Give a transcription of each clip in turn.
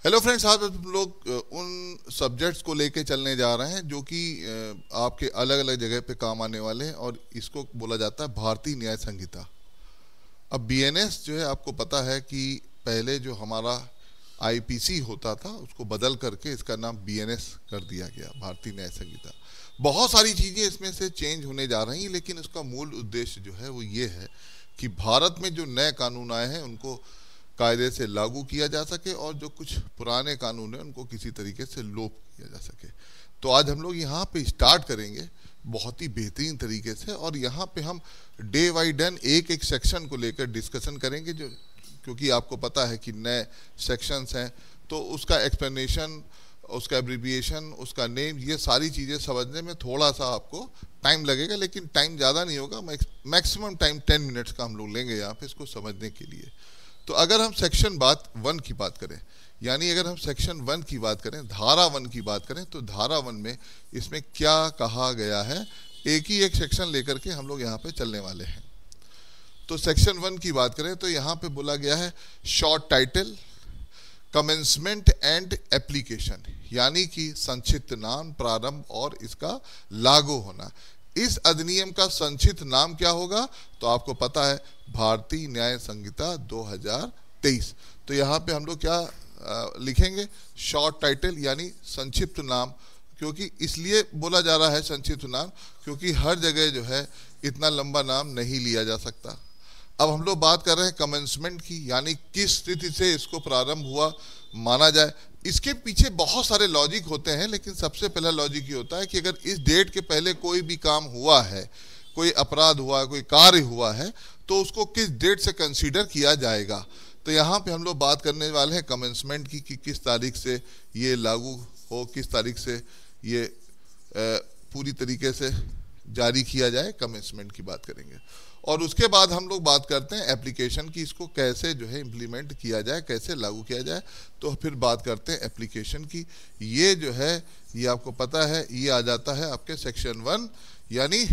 Hello friends, आज हम लोग उन सब्जेक्ट्स को लेके चलने जा रहे हैं जो कि आपके अलग अलग जगह पे काम आने वाले हैं और इसको बोला जाता है भारतीय न्याय संहिता। अब बीएनएस जो है, आपको पता है कि पहले जो हमारा आईपीसी होता था उसको बदल करके इसका नाम बीएनएस कर दिया गया, भारतीय न्याय संहिता। बहुत सारी चीज़ें इसमें से चेंज होने जा रही हैं, लेकिन उसका मूल उद्देश्य जो है वो ये है कि भारत में जो नए कानून आए हैं उनको कायदे से लागू किया जा सके और जो कुछ पुराने कानून हैं उनको किसी तरीके से लोप किया जा सके। तो आज हम लोग यहाँ पे स्टार्ट करेंगे बहुत ही बेहतरीन तरीके से, और यहाँ पे हम डे बाई डे एक एक सेक्शन को लेकर डिस्कशन करेंगे, जो क्योंकि आपको पता है कि नए सेक्शंस हैं तो उसका एक्सप्लेनेशन, उसका एब्रिविएशन, उसका नेम, ये सारी चीज़ें समझने में थोड़ा सा आपको टाइम लगेगा, लेकिन टाइम ज़्यादा नहीं होगा। मैक्सिमम टाइम 10 मिनट्स का हम लोग लेंगे यहाँ पे इसको समझने के लिए। तो अगर हम सेक्शन 1 की बात करें, यानी अगर हम सेक्शन 1 की बात करें, धारा 1 की बात करें, तो धारा 1 में इसमें क्या कहा गया है, एक ही एक सेक्शन लेकर के हम लोग यहाँ पे चलने वाले हैं। तो सेक्शन 1 की बात करें तो यहाँ पे बोला गया है short title, commencement and application, यानी कि संक्षिप्त नाम, प्रारंभ और इसका लागू होना। इस अधिनियम का संक्षिप्त नाम क्या होगा, तो आपको पता है भारतीय न्याय संहिता 2023। तो यहाँ पे हम लोग क्या लिखेंगे, शॉर्ट टाइटल यानी संक्षिप्त नाम। क्योंकि इसलिए बोला जा रहा है संक्षिप्त नाम क्योंकि हर जगह जो है इतना लंबा नाम नहीं लिया जा सकता। अब हम लोग बात कर रहे हैं कमेंसमेंट की, यानी किस स्थिति से इसको प्रारंभ हुआ माना जाए। इसके पीछे बहुत सारे लॉजिक होते हैं, लेकिन सबसे पहला लॉजिक ये होता है कि अगर इस डेट के पहले कोई भी काम हुआ है, कोई अपराध हुआ है, कोई कार्य हुआ है, तो उसको किस डेट से कंसीडर किया जाएगा। तो यहाँ पे हम लोग बात करने वाले हैं कमेंसमेंट की, कि किस तारीख से ये लागू हो, किस तारीख से ये पूरी तरीके से जारी किया जाए, कमेंसमेंट की बात करेंगे। और उसके बाद हम लोग बात करते हैं एप्लीकेशन की, इसको कैसे जो है इम्प्लीमेंट किया जाए, कैसे लागू किया जाए। तो फिर बात करते हैं एप्लीकेशन की। ये जो है, ये आपको पता है, ये आ जाता है आपके सेक्शन 1 यानी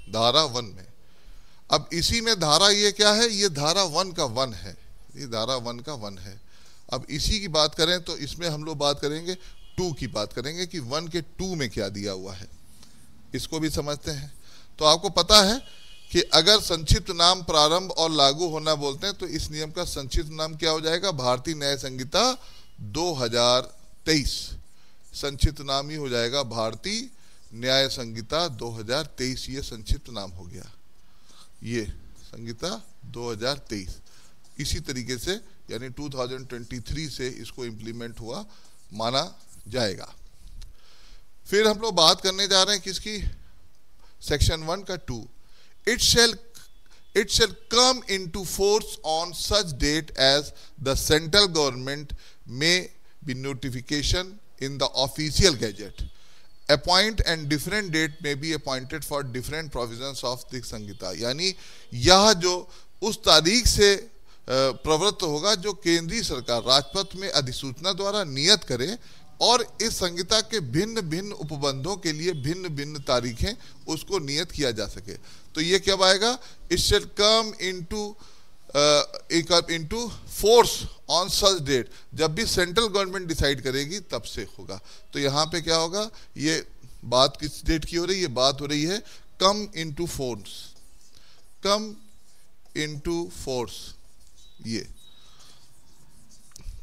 धारा 1 में। अब इसी में धारा ये क्या है, ये धारा 1 का 1 है, ये धारा 1 का 1 है। अब इसी की बात करें तो इसमें हम लोग बात करेंगे 2 की बात करेंगे कि 1 के 2 में क्या दिया हुआ है, इसको भी समझते हैं। तो आपको पता है कि अगर संक्षिप्त नाम, प्रारंभ और लागू होना बोलते हैं तो इस नियम का संक्षिप्त नाम क्या हो जाएगा, भारतीय न्याय संहिता 2023। संक्षिप्त नाम ही हो जाएगा भारतीय न्याय संहिता 2023। ये संक्षिप्त नाम हो गया, ये संहिता 2023। इसी तरीके से यानी 2023 से इसको इम्प्लीमेंट हुआ माना जाएगा। फिर हम लोग बात करने जा रहे हैं किसकी, सेक्शन 1 का 2। It shall come into force on such date as the central government may be notification in the official gazette. Appoint and different date may be appointed for different provisions of the संहिता। यानी यह जो उस तारीख से प्रवृत्त होगा जो केंद्रीय सरकार राजपत्र में अधिसूचना द्वारा नियत करे, और इस संहिता के भिन्न भिन्न उपबंधों के लिए भिन्न भिन्न तारीखें उसको नियत किया जा सके। तो ये कब आएगा, it shall come into force on such date, जब भी सेंट्रल गवर्नमेंट डिसाइड करेगी तब से होगा। तो यहाँ पे क्या होगा, ये बात किस डेट की हो रही है, बात हो रही है come into force, come into force, ये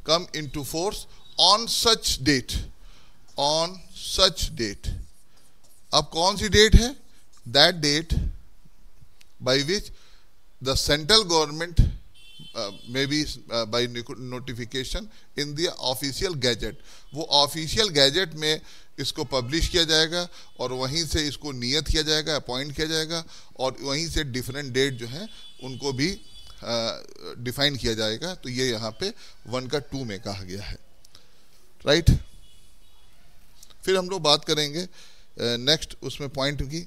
come into force on such date, on such date. अब कौन सी डेट है, that date by which the central government may be by notification in the official gazette. वो official gazette में इसको publish किया जाएगा और वहीं से इसको नियत किया जाएगा, अपॉइंट किया जाएगा, और वहीं से डिफरेंट डेट जो है उनको भी डिफाइन किया जाएगा। तो ये यहाँ पे 1 का 2 में कहा गया है, राइट। फिर हम लोग बात करेंगे नेक्स्ट उसमें पॉइंट की,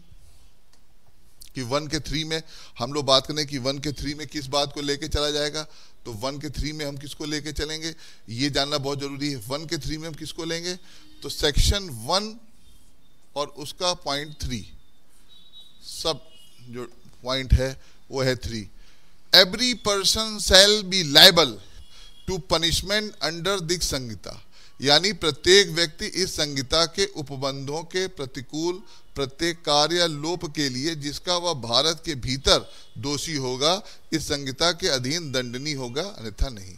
कि 1 के 3 में हम लोग बात करें कि 1 के 3 में किस बात को लेके चला जाएगा। तो 1 के 3 में हम किसको लेके चलेंगे, ये जानना बहुत जरूरी है। 1 के 3 में हम किसको लेंगे, तो सेक्शन 1 और उसका पॉइंट 3, सब जो पॉइंट है वो है 3। Every person shall be liable to punishment under this संहिता, यानी प्रत्येक व्यक्ति इस संहिता के उपबंधों के प्रतिकूल प्रत्येक कार्य या लोप के लिए जिसका वह भारत के भीतर दोषी होगा इस संहिता के अधीन दंडनीय होगा, अन्यथा नहीं।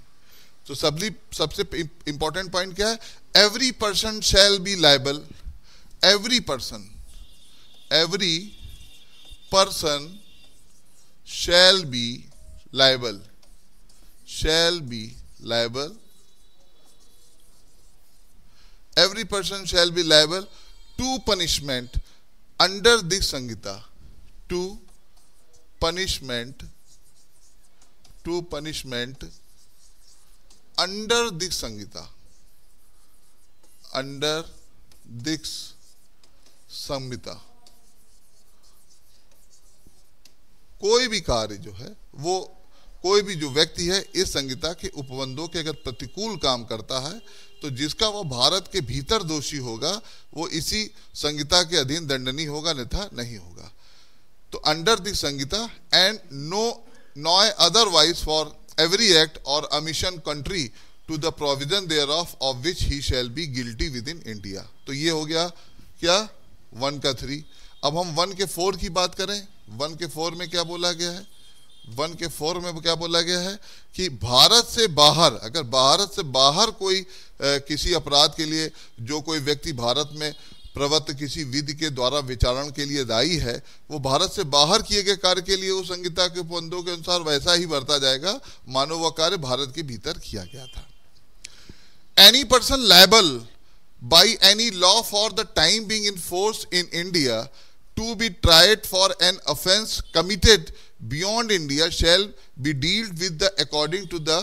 तो सबसे इंपॉर्टेंट पॉइंट क्या है? Every person shall be liable, every person shall be liable every person shall be liable to punishment under this Samhita, to punishment under this Samhita, under this संहिता। कोई भी कार्य जो है वो, कोई भी जो व्यक्ति है इस संहिता के उपबंधों के अगर प्रतिकूल काम करता है तो जिसका वो भारत के भीतर दोषी होगा वो इसी संहिता के अधीन दंडनीय होगा, अन्यथा नहीं होगा। तो अंडर दिस संहिता and no otherwise for every act और omission contrary to the provision thereof which he shall be guilty within India. तो ये हो गया क्या 1 का 3। अब हम 1 के 4 की बात करें। 1 के 4 में क्या बोला गया है? 1 के 4 में क्या बोला गया है कि भारत से बाहर, अगर भारत से बाहर कोई किसी अपराध के लिए जो कोई व्यक्ति भारत में प्रवृत्त किसी विधि के द्वारा विचारण के लिए दायी है, वो भारत से बाहर किए गए कार्य के लिए उस संहिता के उपबंधों के अनुसार वैसा ही बरता जाएगा मानो वह कार्य भारत के भीतर किया गया था। Any person liable by any law for the time being in force in India to be tried for an offence committed beyond India shall be dealt with according to the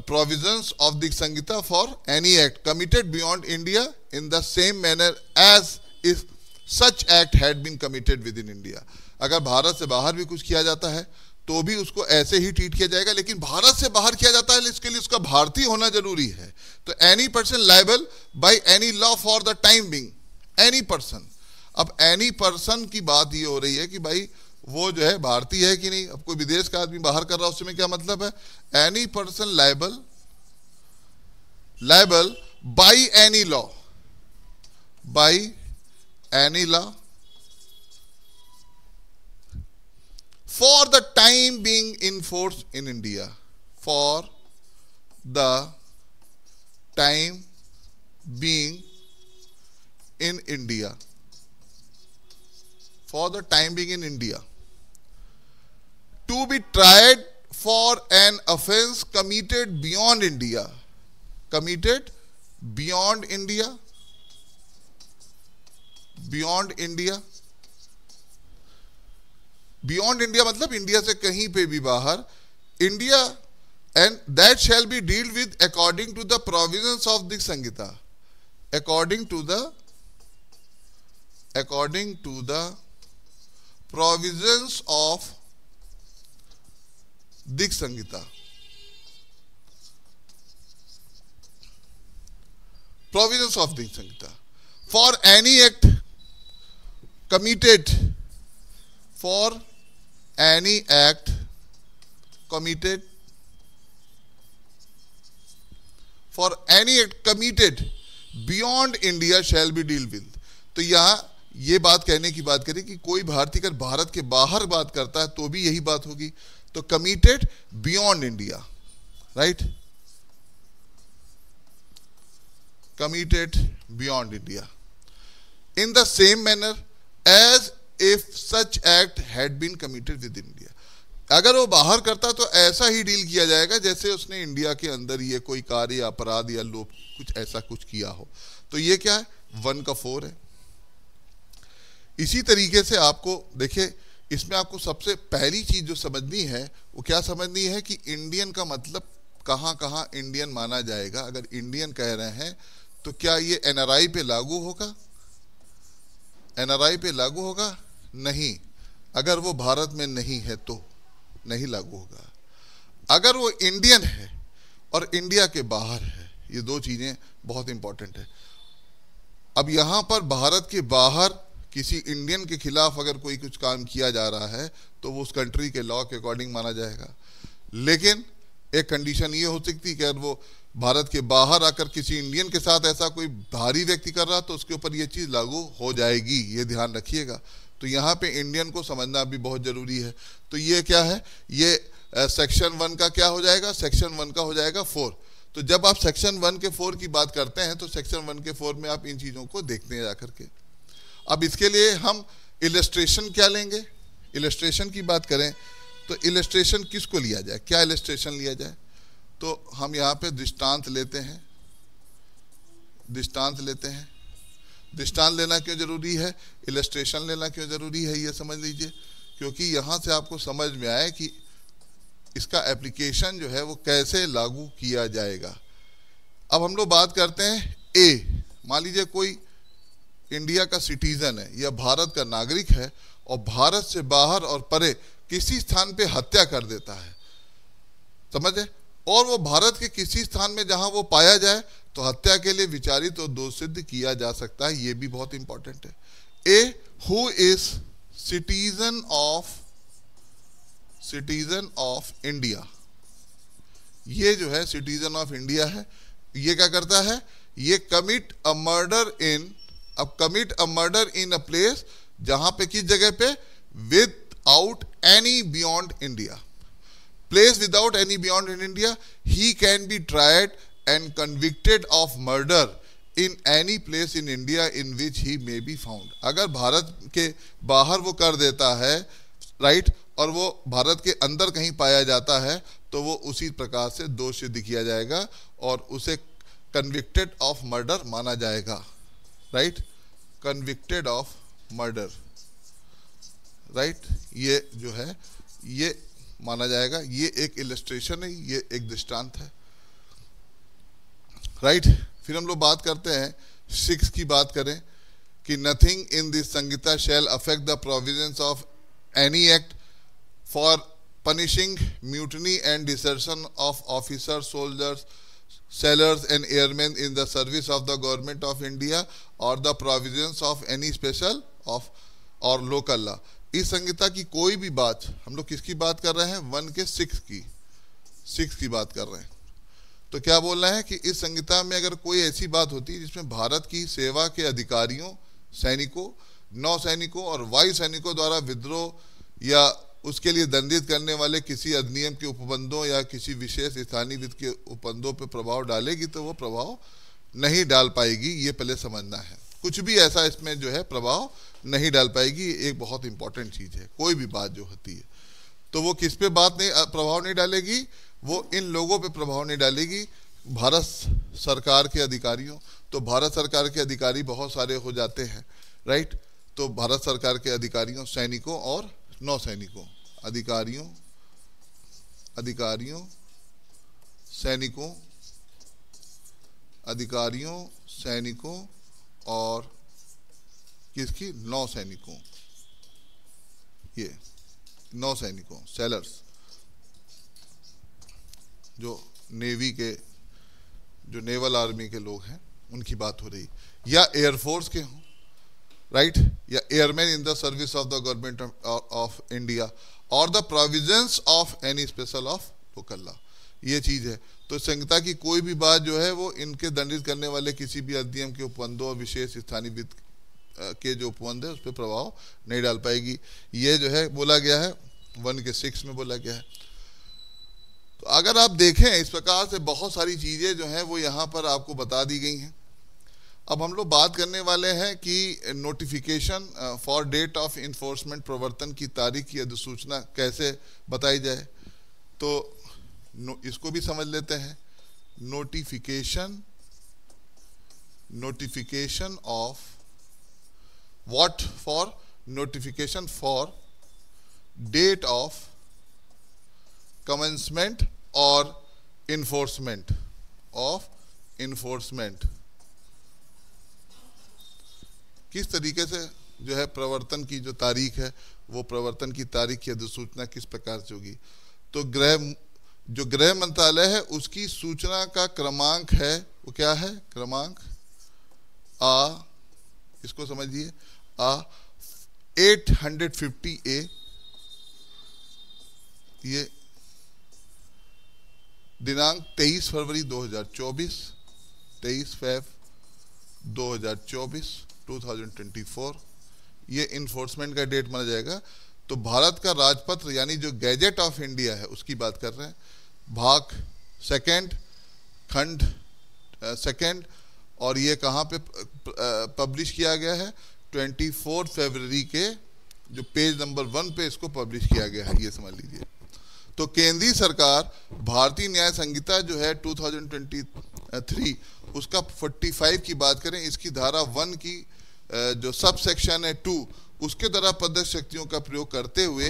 provisions of the Sanghita for any act committed beyond India in the same manner as if such act had been committed within India। अगर भारत से बाहर भी कुछ किया जाता है तो भी उसको ऐसे ही ट्रीट किया जाएगा, लेकिन भारत से बाहर किया जाता है इसके लिए उसका भारतीय होना जरूरी है। तो any person liable by any law for the time being, any person. अब एनी पर्सन की बात ये हो रही है कि भाई वो जो है भारतीय है कि नहीं। अब कोई विदेश का आदमी बाहर कर रहा है उसमें क्या मतलब है? Any person liable by any law, by any law for the time being in force in India, for the time being in India, for the time being in India, to be tried for an offence committed beyond India, committed beyond India, beyond India, beyond India मतलब India से कहीं पे भी बाहर, India, and that shall be deal with according to the provisions of this Sanhita, according to the provisions of this Sanhita, provisions of this Sanhita for any act committed, for any act committed, for any act committed beyond India shall be dealt with। तो यहां ये बात कहने की बात करें कि कोई भारतीय अगर भारत के बाहर बात करता है तो भी यही बात होगी। तो committed beyond India, right? Committed beyond India in the same manner as if such act had been committed within India। अगर वो बाहर करता तो ऐसा ही डील किया जाएगा जैसे उसने इंडिया के अंदर ये कोई कार्य अपराध या लोप कुछ ऐसा कुछ किया हो। तो ये क्या है? 1 का 4 है। इसी तरीके से आपको देखिए, इसमें आपको सबसे पहली चीज जो समझनी है वो क्या समझनी है कि इंडियन का मतलब कहाँ कहाँ इंडियन माना जाएगा। अगर इंडियन कह रहे हैं तो क्या ये एनआरआई पे लागू होगा? एनआरआई पे लागू होगा? नहीं। अगर वो भारत में नहीं है तो नहीं लागू होगा। अगर वो इंडियन है और इंडिया के बाहर है, ये दो चीजें बहुत इंपॉर्टेंट है। अब यहां पर भारत के बाहर किसी इंडियन के खिलाफ अगर कोई कुछ काम किया जा रहा है तो वो उस कंट्री के लॉ के अकॉर्डिंग माना जाएगा। लेकिन एक कंडीशन ये हो सकती कि अगर वो भारत के बाहर आकर किसी इंडियन के साथ ऐसा कोई बाहरी व्यक्ति कर रहा तो उसके ऊपर ये चीज़ लागू हो जाएगी, ये ध्यान रखिएगा। तो यहाँ पे इंडियन को समझना भी बहुत ज़रूरी है। तो ये क्या है, ये सेक्शन 1 का क्या हो जाएगा, सेक्शन 1 का हो जाएगा 4। तो जब आप सेक्शन 1 के 4 की बात करते हैं तो सेक्शन 1 के 4 में आप इन चीज़ों को देखते हैं जाकर के। अब इसके लिए हम इलस्ट्रेशन क्या लेंगे, इलस्ट्रेशन की बात करें तो इलस्ट्रेशन किसको लिया जाए, क्या इलस्ट्रेशन लिया जाए, तो हम यहाँ पे दृष्टांत लेते हैं। दृष्टांत लेते हैं। दृष्टांत लेना क्यों जरूरी है, इलस्ट्रेशन लेना क्यों जरूरी है, ये समझ लीजिए, क्योंकि यहाँ से आपको समझ में आए कि इसका एप्लीकेशन जो है वो कैसे लागू किया जाएगा। अब हम लोग बात करते हैं ए, मान लीजिए कोई इंडिया का सिटीजन है या भारत का नागरिक है और भारत से बाहर और परे किसी स्थान पे हत्या कर देता है, समझे, और वो भारत के किसी स्थान में जहां वो पाया जाए तो हत्या के लिए विचारित और दोष सिद्ध किया जा सकता है। ये भी बहुत इंपॉर्टेंट है। A who is citizen of India, ये जो है सिटीजन ऑफ इंडिया है, ये क्या करता है, ये कमिट अ मर्डर इन, अब commit a murder in a place, जहां पे किस जगह पे, without any beyond India, place without any beyond in India, he can be tried and convicted of murder in any place in India in which he may be found। अगर भारत के बाहर वो कर देता है, राइट, और वो भारत के अंदर कहीं पाया जाता है तो वो उसी प्रकार से दोष सिद्ध किया जाएगा और उसे कन्विक्टेड ऑफ मर्डर माना जाएगा, right, convicted of murder, right, ये जो है ये माना जाएगा। ये एक इलस्ट्रेशन है, ये एक दृष्टांत है, राइट। फिर हम लोग बात करते हैं 6 की बात करें कि nothing in this Sanhita shall affect the provisions of any act for punishing mutiny and desertion of officer, soldiers, sailors and airmen in the service of the government of India or the provisions of any special of or local law। इस संहिता की कोई भी बात, हम लोग किसकी बात कर रहे हैं, 1 के 6 की बात कर रहे हैं। तो क्या बोल रहे हैं कि इस संहिता में अगर कोई ऐसी बात होती है जिसमें भारत की सेवा के अधिकारियों, सैनिकों, नौसैनिकों और वायु सैनिकों द्वारा विद्रोह या उसके लिए दंडित करने वाले किसी अधिनियम के उपबंधों या किसी विशेष स्थानीय वित्त के उपबंधों पर प्रभाव डालेगी तो वो प्रभाव नहीं डाल पाएगी, ये पहले समझना है। कुछ भी ऐसा इसमें जो है प्रभाव नहीं डाल पाएगी, एक बहुत इंपॉर्टेंट चीज़ है। कोई भी बात जो होती है तो वो किस पे बात नहीं, प्रभाव नहीं डालेगी, वो इन लोगों पे प्रभाव नहीं डालेगी, भारत सरकार के अधिकारियों। तो भारत सरकार के अधिकारी बहुत सारे हो जाते हैं, राइट। तो भारत सरकार के अधिकारियों, सैनिकों और नौसैनिकों, अधिकारियों सैनिकों और किसकी, नौसैनिकों, ये नौसैनिकों, सेलर्स, जो नेवी के, जो नेवल आर्मी के लोग हैं उनकी बात हो रही, या एयरफोर्स के हों, राइट, या airman in the service of the government of India और the provisions of any special of local law, ये चीज़ है। तो संहिता की कोई भी बात जो है वो इनके दंडित करने वाले किसी भी अधिनियम के उपबंधों और विशेष स्थानीय वित्त के जो उपबंध है उस पर प्रभाव नहीं डाल पाएगी। ये जो है बोला गया है 1 के 6 में बोला गया है। तो अगर आप देखें इस प्रकार से बहुत सारी चीज़ें जो हैं वो यहाँ पर आपको बता दी गई हैं। अब हम लोग बात करने वाले हैं कि notification for date of enforcement, प्रवर्तन की तारीख की अधिसूचना कैसे बताई जाए। तो इसको भी समझ लेते हैं। Notification of what, for notification for date of commencement और इन्फोर्समेंट ऑफ इन्फोर्समेंट, किस तरीके से जो है प्रवर्तन की जो तारीख है वो प्रवर्तन की तारीख की अधिसूचना किस प्रकार से होगी। तो जो गृह मंत्रालय है उसकी सूचना का क्रमांक है वो क्या है, क्रमांक आ, इसको समझिए, आ 850A, ये दिनांक 23 फरवरी 2024, 23 फेब 2024 2024 ये इन्फोर्समेंट का डेट माना जाएगा। तो भारत का राजपत्र यानी जो गैजेट ऑफ इंडिया है उसकी बात कर रहे हैं, भाग सेकंड, खंड सेकंड, और ये कहाँ पे पब्लिश किया गया है, 24 फरवरी के जो पेज नंबर 1 पे इसको पब्लिश किया गया है, ये समझ लीजिए। तो केंद्रीय सरकार भारतीय न्याय संहिता जो है 2023 उसका 45 की बात करें, इसकी धारा 1 की जो सब सेक्शन है 2 उसके द्वारा प्रदत्त शक्तियों का प्रयोग करते हुए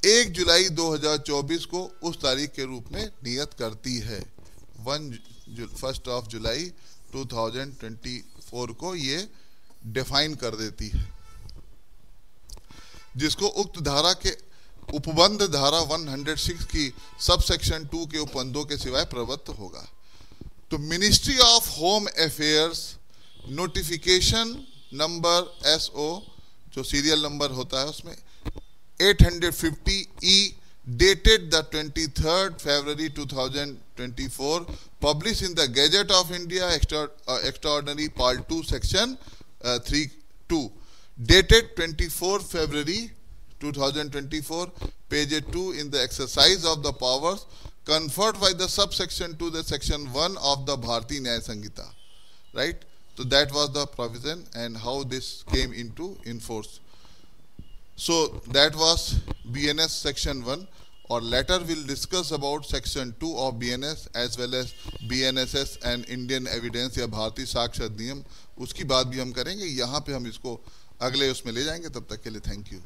1 जुलाई 2024 को उस तारीख के रूप में नियत करती है। 1 ऑफ जुलाई 2024 को ये डिफाइन कर देती है, जिसको उक्त धारा के उपबंध धारा 106 की सब सेक्शन 2 के उपबंधों के सिवाय प्रवृत्त होगा। तो ministry of home affairs notification number SO जो सीरियल नंबर होता है उसमें 850E dated the 23rd February 2024 published in the Gazette of India Extraordinary Part 2 Section 3(2) dated 24 February 2024 page 2 in the exercise of the powers conferred by the subsection to the section 1 of the Bharatiya Nyaya Sanhita, right? So that was the provision and how this came into enforce. So that was BNS section 1, or later we'll discuss about section 2 of BNS as well as BNSS and Indian Evidence या भारतीय साक्ष्य अधिनियम, उसकी बात भी हम करेंगे। यहाँ पे हम इसको अगले उसमें ले जाएंगे। तब तक के लिए थैंक यू।